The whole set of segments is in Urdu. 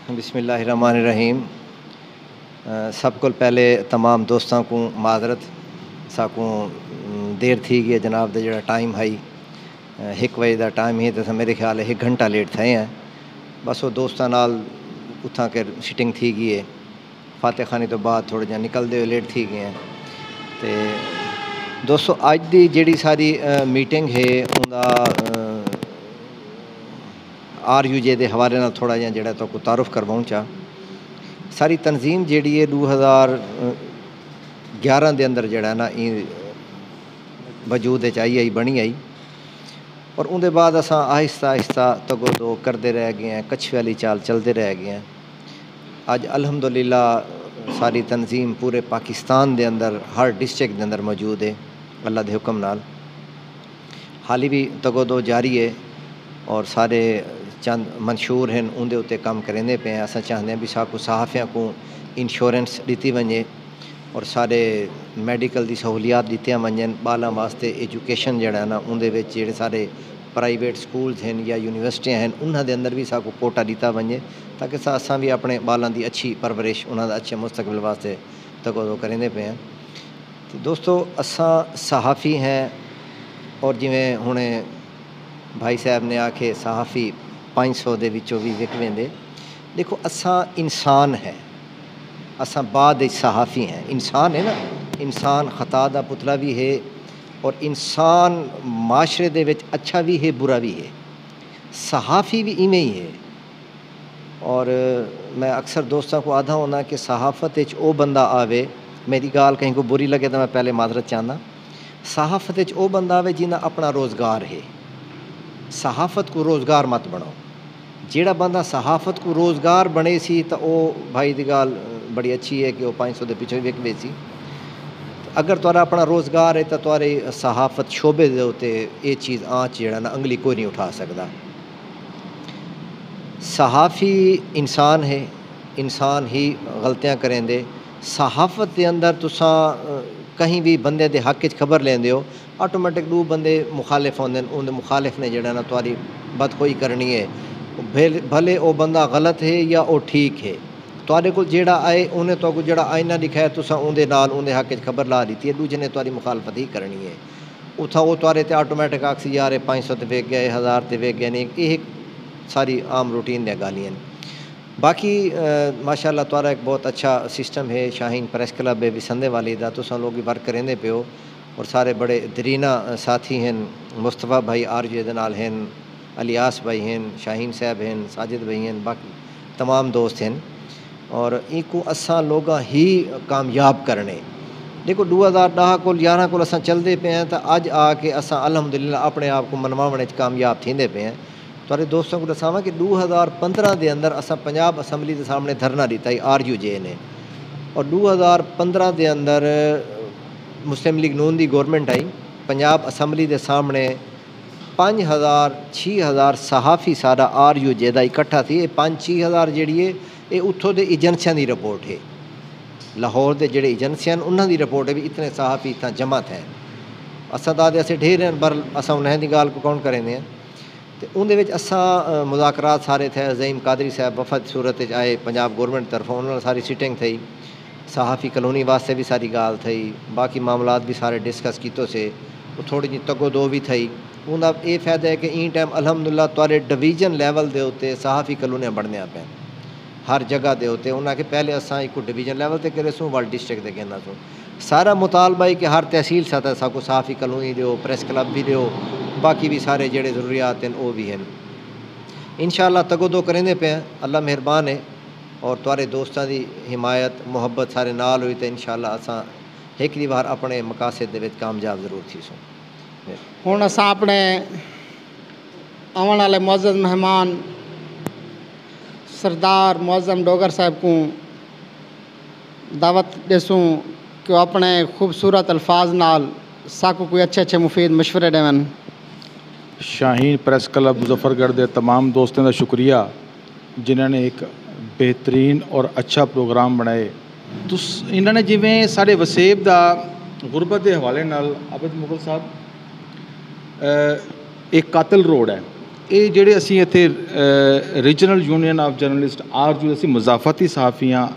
بسم اللہ الرحمن الرحیم۔ سب کو پہلے تمام دوستوں کو معذرت ساکوں دیر تھی گئی جناب دے جڑا ٹائم ہے 1 بجے دا ٹائم ہی تو میرے خیال ہے 1 گھنٹہ لیٹ تھے ہیں، بس وہ دوستوں نال اتھاں کے سٹنگ تھی گئی ہے، فاتح خانی تو بعد تھوڑے جہاں نکلتے ہوئے لیٹ تھی گئے ہیں۔ تو دوستو اج دی جڑی ساری میٹنگ ہے RUJ دے حوالے نال تھوڑا جہاں جڑا تو کو تعارف کرواؤں چاہ۔ ساری تنظیم جیڑی ہے 2011 دے اندر جڑا ہے نا وجود آئی بنی آئی، اور ان دے بعد اساں آہستہ آہستہ تگو دو کرتے رہ گئے ہیں، کچھ والی چال چلتے رہ گئے ہیں۔ اج الحمدللہ ساری تنظیم پورے پاکستان دے اندر ہر ڈسٹرکٹ دے اندر موجود ہے اللہ دے حکم نال، حالی بھی تگو دو جاری ہے اور سارے چند منشور ہیں ان دے اتے کام کرنے پہ ہیں۔ اساں چاہتے ہیں بھی ساکو صحافیاں کو انشورنس دیتی ونجے اور سارے میڈیکل دی سہولیات دیتی ونجن، بالاں واسطے ایجوکیشن جڑا ہے نا ان دے وچ جڑے سارے پرائیویٹ سکولز ہیں یا یونیورسٹیاں ہیں انہاں دے اندر بھی ساکو کوٹا دیتا ونجے تاکہ اساں بھی اپنے بالاں دی اچھی پرورش انہاں دا اچھے مستقبل واسطے تگو دو کرنے پہ ہیں۔ تو دوستو اساں صحافی ہیں، اور جویں ہنے بھائی صاحب نے آکھے صحافی 500 دے وچوں بھی وک ویندے، دیکھو اساں انسان ہیں، اساں بعد صحافی ہیں۔ انسان ہے نا، انسان خطا دا پتلا بھی ہے، اور انسان معاشرے دے وچ اچھا بھی ہے برا بھی ہے، صحافی بھی ایویں ہی ہے۔ اور میں اکثر دوستوں کو آدھا ہونا کہ صحافت وچ او بندہ آوے، میری گال کہیں کو بری لگے تو میں پہلے معذرت چاہنا، صحافت وچ او بندہ آوے جنہاں اپنا روزگار ہے، صحافت کو روزگار مت بناؤ۔ جیڑا بندہ صحافت کو روزگار بنے سی تو او بھائی دی گال بڑی اچھی ہے کہ وہ 500 دے پیچھے وک وے سی۔ اگر تمہارا اپنا روزگار ہے تو تمہاری صحافت شعبے دے ہوتے یہ چیز آنچ جڑا نا انگلی کوئی نہیں اٹھا سکتا۔ صحافی انسان ہے، انسان ہی غلطیاں کریں دے۔ صحافت دے اندر تساں کہیں بھی بندے دے حق وچ خبر لیندے ہو، آٹومیٹک 2 بندے مخالف ہوندے ہیں، ان مخالف نے جڑا نا تمہاری بدخوئی کرنی ہے، بھلے او بندہ غلط ہے یا او ٹھیک ہے، تواڈے کول جیڑا آئے انہیں تو کو جڑا آئینہ لکھا ہے تساں اون دے نال اون دے حق وچ خبر لا دیتی ہے، دوجے نے تمہاری مخالفت ہی کرنی ہے۔ اتھا وہ تمہارے تے آٹومیٹک آکسی یار 500 تے وک گئے 1000 تے وک گئے نہیں، یہ ساری عام روٹین دیا گالیاں۔ باقی ماشاءاللہ تمہارا ایک بہت اچھا سسٹم ہے، شاہین پریس کلب ہے وسندے والی دا، تساں لوگ بھی ورک کرنے پہ ہو، اور سارے بڑے درینہ ساتھی ہیں، مصطفیٰ بھائی RJ دے نال ہیں، الیاس بھائی ہیں، شاہین صاحب ہیں، ساجد بھائی ہیں، باقی تمام دوست ہیں، اور ان کو اساں لوگاں ہی کامیاب کرنے۔ دیکھو 2010 کو 11 کو اساں چلتے پے ہیں تو اج آ کے اساں الحمدللہ اپنے آپ کو منواونے کامیاب تھیندے پے ہیں۔ تھوڑے دوستوں کو دساواں کہ 2015 دے اندر اساں پنجاب اسمبلی دے سامنے دھرنا دیتا ہے RUJ نے، اور 2015 دے اندر مسلم لیگ نون دی گورنمنٹ آئی، پنجاب اسمبلی دے سامنے 5000-6000 صحافی سارا RUJ دا اکٹھا تھی۔ یہ 5-6 ہزار جیڑی ہے یہ اتھوں دے ایجنسیاں دی رپورٹ ہے، لاہور دے جڑے ایجنسیاں انہاں دی رپورٹ ہے بھی اتنے صحافی اتنا جمع تھے۔ اساں دادے اسے ڈھیر ہیں پر اساں انہیں دی گال کو کون کریں دے ہیں، تو ان دے وچ اساں مذاکرات سارے تھے، عظیم قادری صاحب وفد صورت آئے پنجاب گورنمنٹ طرفوں، انہوں نے ساری سیٹنگ تھی، صحافی کالونی واسطے بھی ساری گال تھی، باقی معاملات بھی سارے ڈسکس کیتو سے، وہ تھوڑی جی تگو دو بھی تھی۔ انہوں نے یہ فائدہ ہے کہ این ٹائم الحمدللہ تھوڑے ڈویژن لیول دے ہوتے صحافی کالونیاں بڑھنے پہ ہر جگہ دے ہوتے، انہوں نے کہ پہلے اساں ایک ڈویژن لیول تے کرے سوں ورلڈ ڈسٹرکٹ دے کہنا سوں، سارا مطالبہ ہے کہ ہر تحصیل سطح ساکو صحافی کالونی دیو، پریس کلب بھی دیو، باقی بھی سارے جڑے ضروریات ہیں وہ بھی ہیں۔ انشاءاللہ تگو دو کرنے پہ ہیں، اللہ مہربان ہے، اور تمہارے دوستاں دی حمایت محبت سارے نال ہوئی تو انشاءاللہ اساں ایک دی بار اپنے مقاصد دے وچ کامیاب ضرور تھی سوں۔ ہوں اساں اپنے آنے والے معزز مہمان سردار معظم ڈوگر صاحب کو دعوت دیسوں کہ وہ اپنے خوبصورت الفاظ نال ساکو کوئی اچھے اچھے مفید مشورے دین۔ شاہین پریس کلب مظفر گڑھ دے تمام دوستوں کا شکریہ جنہوں نے ایک بہترین اور اچھا پروگرام بنائے۔ انہوں نے جویں سارے وسیب دا غربت کے حوالے نال عابد مغل صاحب ایک قاتل روڈ ہے، ਇਹ ਜਿਹੜੇ ਅਸੀਂ ਇੱਥੇ ਰੀਜਨਲ ਯੂਨੀਅਨ ਆਫ ਜਰਨਲਿਸਟ ਆਰਜੂ ਅਸੀਂ ਮਜ਼ਾਫਤੀ ਸਹਾਫੀ ਹਾਂ,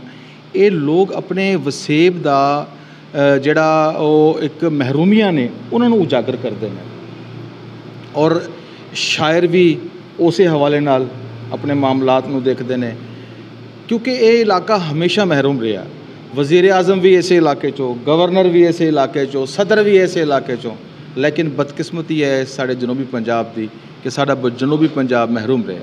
ਇਹ ਲੋਕ ਆਪਣੇ ਵਸੇਬ ਦਾ ਜਿਹੜਾ ਉਹ ਇੱਕ ਮਹਿਰੂਮੀਆਂ ਨੇ ਉਹਨਾਂ ਨੂੰ ਉਜਾਗਰ ਕਰਦੇ ਨੇ, ਔਰ ਸ਼ਾਇਰ ਵੀ ਉਸੇ ਹਵਾਲੇ ਨਾਲ ਆਪਣੇ ਮਾਮਲਾਤ ਨੂੰ ਦੇਖਦੇ ਨੇ, ਕਿਉਂਕਿ ਇਹ ਇਲਾਕਾ ਹਮੇਸ਼ਾ ਮਹਿਰੂਮ ਰਿਹਾ। ਵਜ਼ੀਰ ਆਜ਼ਮ ਵੀ ਇਸੇ ਇਲਾਕੇ 'ਚੋਂ, ਗਵਰਨਰ ਵੀ ਇਸੇ ਇਲਾਕੇ 'ਚੋਂ, ਸਦਰ ਵੀ ਇਸੇ ਇਲਾਕੇ 'ਚੋਂ, ਲੇਕਿਨ ਬਦਕਿਸਮਤੀ ਹੈ ਸਾਡੇ ਜਨੂਬੀ ਪੰਜਾਬ ਦੀ ਕਿ ਸਾਡਾ ਜਨੂਬੀ ਪੰਜਾਬ ਮਹਿਰੂਮ ਰਿਹਾ।